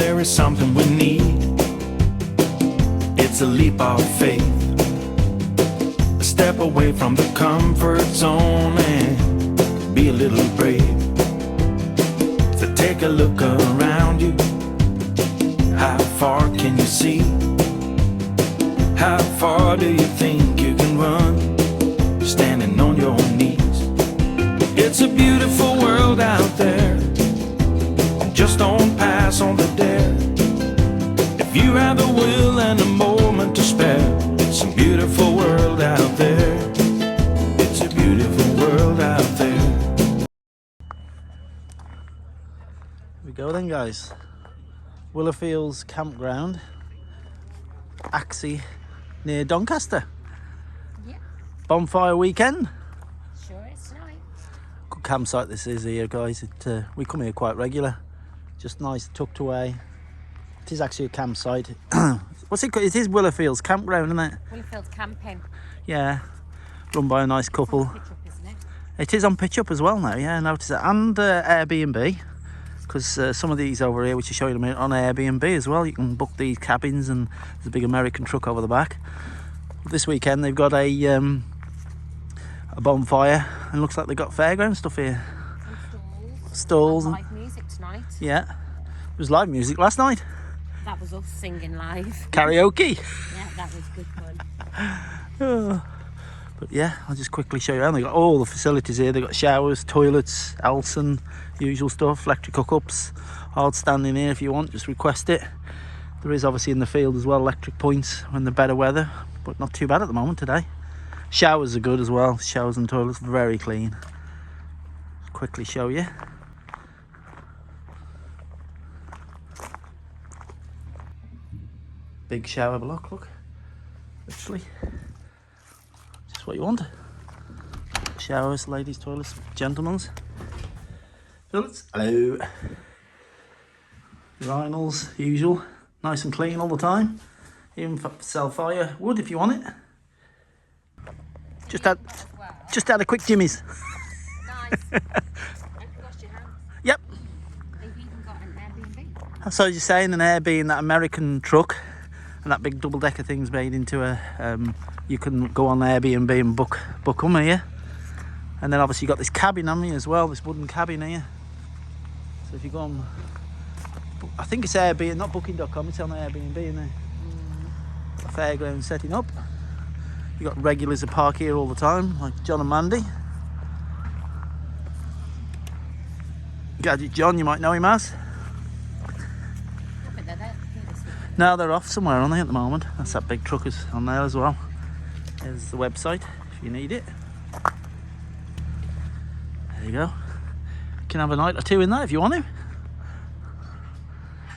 there is something we need. It's a leap of faith, a step away from the comfort zone and be a little brave. So take a look around you. How far can you see? How far do you think you can run, standing on your knees? It's a beautiful world out there, just don't pass on the dare. If you have the will and a moment to spare, it's a beautiful world out there. It's a beautiful world out there. Here we go then, guys. Willow campground, Axie, near Doncaster. Yeah. Bonfire weekend. Sure, it's nice. Good campsite this is here, guys. We come here quite regular. Just nice, tucked away. It is actually a campsite. What's it called? It is Willowfields campground, isn't it? Willowfields camping. Yeah. Run by a nice couple. Pitch up, isn't it? It is on Pitch Up as well now, yeah, I noticed it. And Airbnb. Because some of these over here, which I show you in a minute, on Airbnb as well. You can book these cabins, and there's a big American truck over the back. This weekend they've got a bonfire, and looks like they've got fairground stuff here. And Stalls. And live music tonight. Yeah. There was live music last night. That was us singing live. Karaoke. Yeah, that was good fun. Oh. But yeah, I'll just quickly show you around. They've got all the facilities here. They've got showers, toilets, Alson, usual stuff, electric hookups, hard standing here if you want, just request it. There is obviously in the field as well electric points when the better weather, but not too bad at the moment today. Showers are good as well, showers and toilets very clean. Quickly show you. Big shower block, look, literally. Just what you want. Showers, ladies' toilets, gentlemen's. Toilets, hello. Urinals, usual. Nice and clean all the time. Even sell fire wood if you want it. Just had a quick Jimmy's. Nice. And wash your hands. Yep. They've even got an Airbnb. So you're saying an Airbnb in that American truck, and that big double-decker thing's made into a you can go on Airbnb and book them here. And then obviously you got this cabin on me as well, this wooden cabin here. So if you go on, I think it's Airbnb, not booking.com, it's on Airbnb, isn't it? A fairground setting up. You got regulars that park here all the time, like John and Mandy. Gadget John, you might know him as. But they're there this week. No, they're off somewhere, aren't they, at the moment? That's that big truck is on there as well. There's the website if you need it. There you go. You can have a night or two in that if you want to.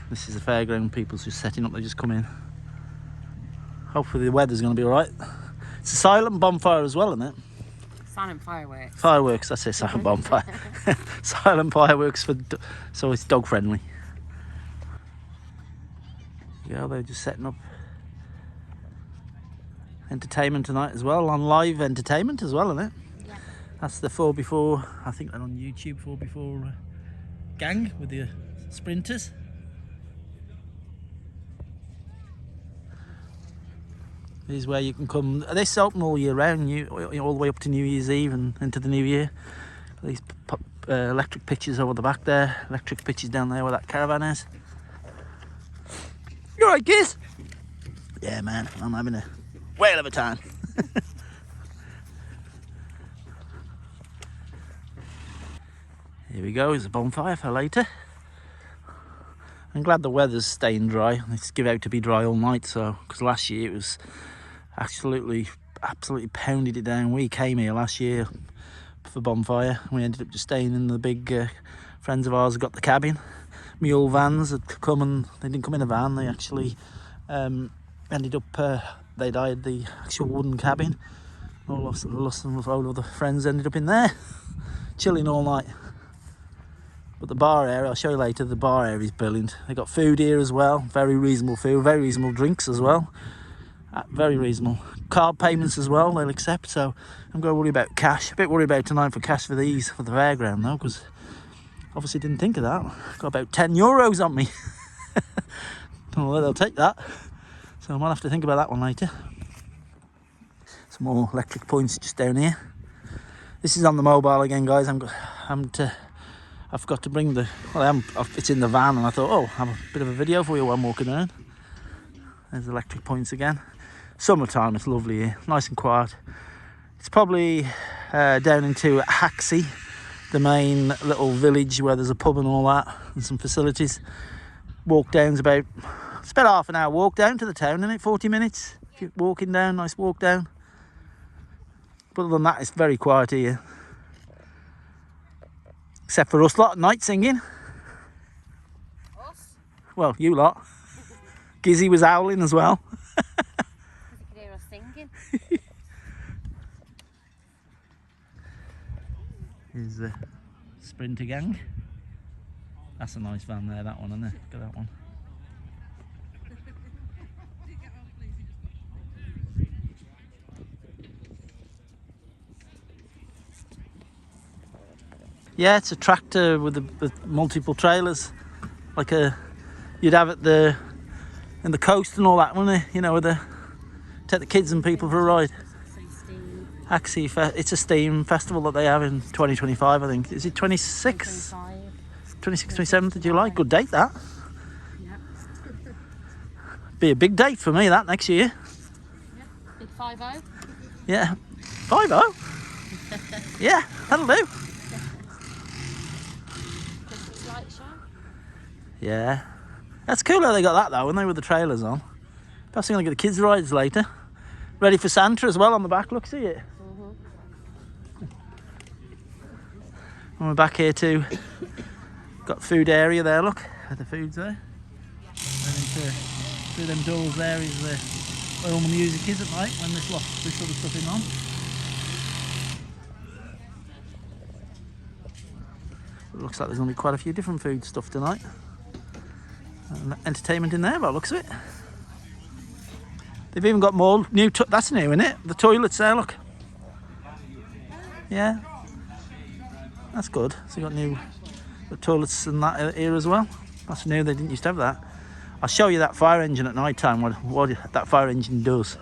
This is the fairground, people's just setting up, they just come in. Hopefully the weather's going to be alright. It's a silent bonfire as well, isn't it? Silent fireworks. Fireworks, that's it, silent bonfire. Silent fireworks, so it's dog friendly. Yeah, they're just setting up entertainment tonight as well, on live entertainment as well, isn't it? Yeah. That's the 4x4, I think they're on YouTube, 4x4 gang with the sprinters. This is where you can come. This open all year round, all the way up to New Year's Eve and into the new year. These electric pitches over the back there, electric pitches down there where that caravan is. You alright, kids? Yeah, man, I'm having a whale of a time. Here we go, there's a bonfire for later. I'm glad the weather's staying dry. It's give out to be dry all night, so because last year it was absolutely pounded it down. We came here last year for bonfire. We ended up just staying in the big friends of ours who got the cabin. Mule vans had come, and they didn't come in a van. They actually ended up they'd hired the actual wooden cabin. All of the friends ended up in there, chilling all night. But the bar area, I'll show you later, the bar area is brilliant. They got food here as well, very reasonable food, very reasonable drinks as well. Very reasonable. Card payments as well, they'll accept, so I'm going to worry about cash. A bit worried about tonight for cash for these, for the fairground though, because obviously didn't think of that. Got about €10 on me. Don't know where they'll take that. So I might have to think about that one later. Some more electric points just down here. This is on the mobile again, guys. I forgot to bring the, it's in the van, and I thought, oh, have a bit of a video for you while I'm walking around. There's electric points again. Summertime, it's lovely here, nice and quiet. It's probably down into Haxey, the main little village where there's a pub and all that, and some facilities. Walk down's about, it's about half an hour walk down to the town, isn't it? 40 minutes. If you're walking down, nice walk down. But other than that, it's very quiet here. Except for us lot at night singing. Us? Well, you lot. Gizzy was howling as well. You could hear us singing. Here's the Sprinter gang. That's a nice van there, that one, isn't it? Look at that one. Yeah, it's a tractor with multiple trailers, like you'd have it in the coast and all that, wouldn't it? You know, take the kids and people for a ride. Actually, it's a steam festival that they have in 2025, I think. Is it 26? 26, 27th of July. Good date, that. Yeah. Be a big date for me, that, next year. Yeah. Big 5-0. Yeah. 5-0? Yeah, that'll do. Christmas light show. Yeah. That's cool how they got that, though, when they were the trailers on. Perhaps I'm going to get the kids' rides later. Ready for Santa as well on the back, look, see it? And we're back here too. Got food area there, look. The food's there. And through them doors there is where all the music is at night when this sort of stuff is on. It looks like there's going to be quite a few different food stuff tonight. And entertainment in there by the looks of it. They've even got more new, that's new, isn't it? The toilets there, look. Yeah. That's good. So you got new toilets and that here as well. That's new, they didn't used to have that. I'll show you that fire engine at night time, what that fire engine does.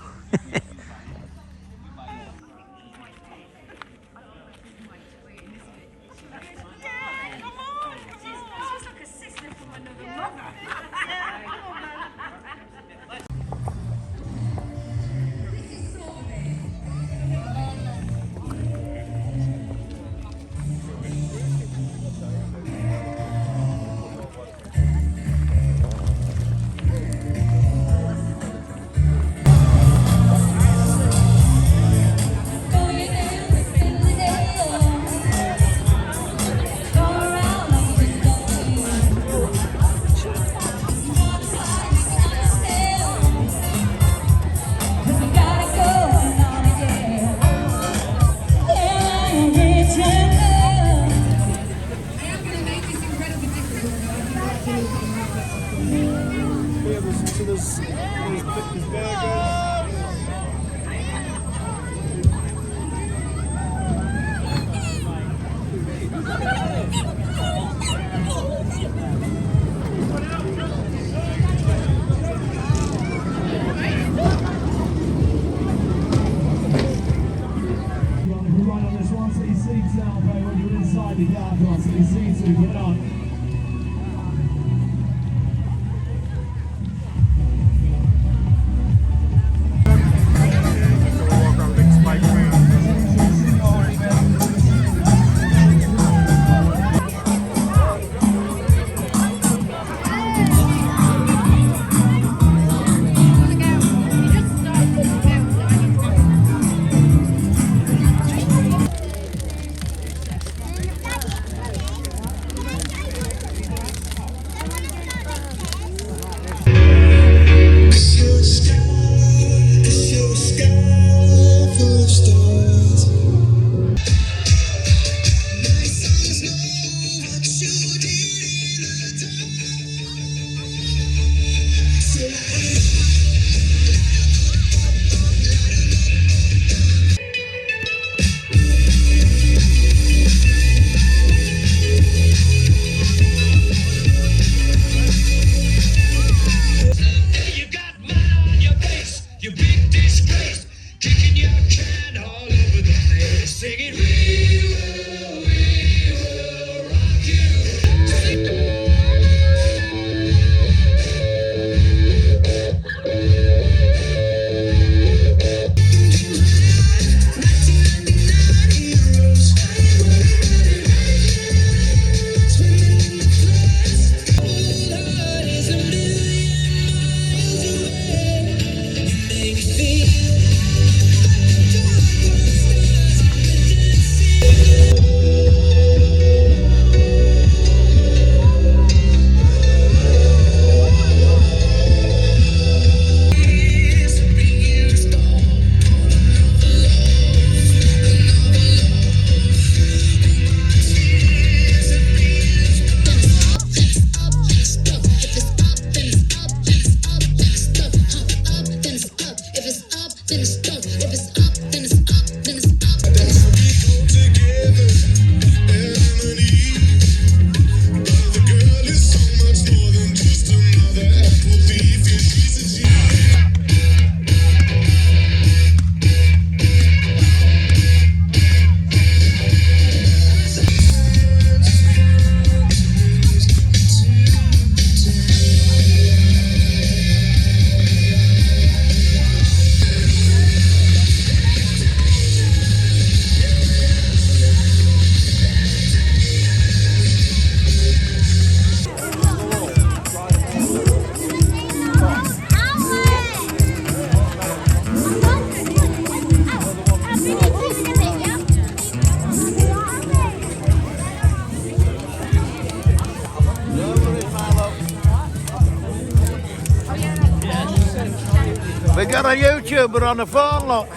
got a YouTuber on the phone, look.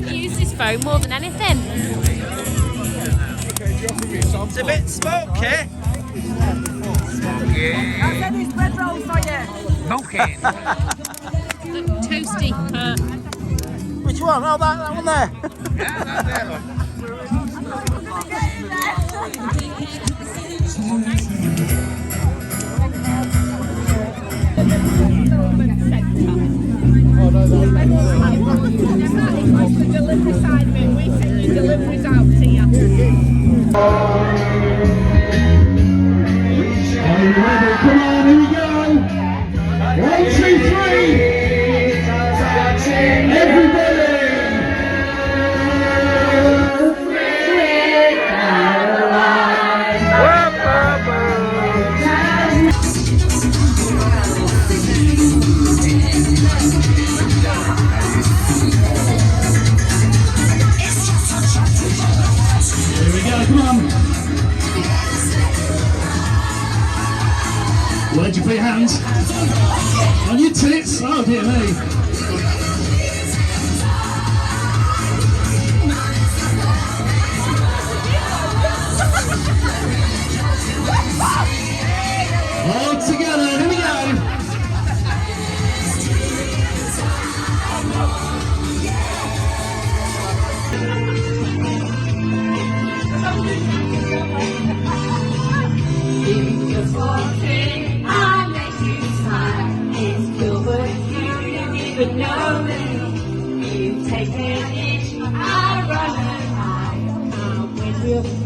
He uses his phone more than anything. It's a bit smoky. I'll send these bread rolls for you. Smoking. Toasty. Which one? Oh, that one there. Yeah, that's there, look. The delivery side of it, we send your deliveries out to you. Are you ready? Come on, here we go. 1, 2, 3. Everybody. Here we go, come on. Where'd you put your hands? On your tits? Oh dear me. All together, here we go.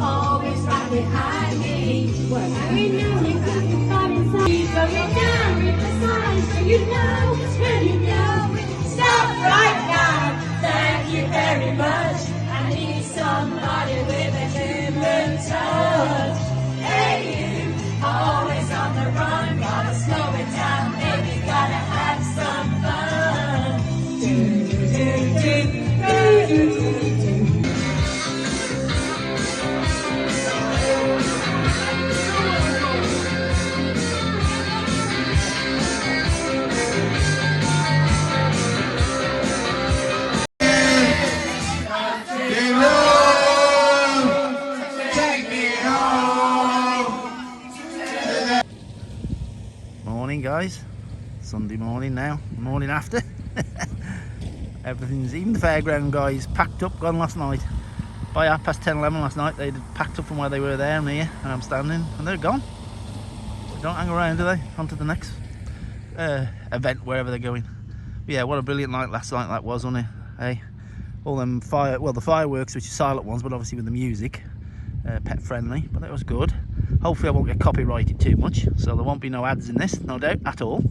Always right behind me. What we know you couldn't find inside. Going down with the signs, so you know, when you know. Stop right now. Thank you very much. I need somebody with a human touch. Hey, you, always on the run. Gotta slow it down, baby. Gotta have some fun. Do, do, do, do, do, do. Morning, guys. Sunday morning now. Morning after. Everything's, even the fairground guys, packed up, gone last night. By 10:30 last night, they'd packed up from where they were there and here, and I'm standing, and they're gone. They don't hang around, do they? On to the next event, wherever they're going. But yeah, what a brilliant night last night that was, wasn't it? Hey, all them the fireworks, which are silent ones, but obviously with the music, pet friendly, but that was good. Hopefully I won't get copyrighted too much, so there won't be no ads in this, no doubt, at all.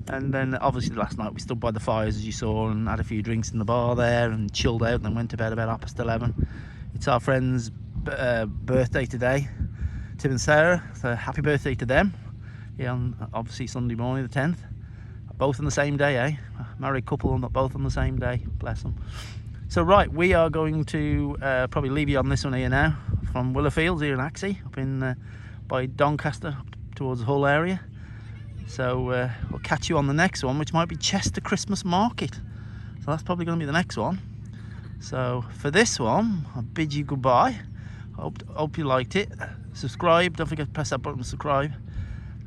And then obviously last night we stood by the fires, as you saw, and had a few drinks in the bar there and chilled out, and then went to bed about 11:30. It's our friend's birthday today, Tim and Sarah, so happy birthday to them. Yeah, on obviously Sunday morning the 10th. Both on the same day, eh? Married couple and both on the same day, bless them. So right, we are going to probably leave you on this one here now, from Willow Fields here in Axie, up in by Doncaster, up towards Hull area. So we'll catch you on the next one, which might be Chester Christmas Market. So that's probably going to be the next one. So for this one, I bid you goodbye. Hope you liked it. Subscribe, don't forget to press that button to subscribe.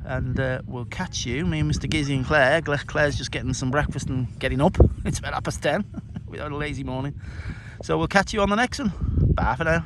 And we'll catch you, me and Mr. Gizzy and Claire. Claire's just getting some breakfast and getting up. It's about 10:30. We had a lazy morning. So we'll catch you on the next one. Bye for now.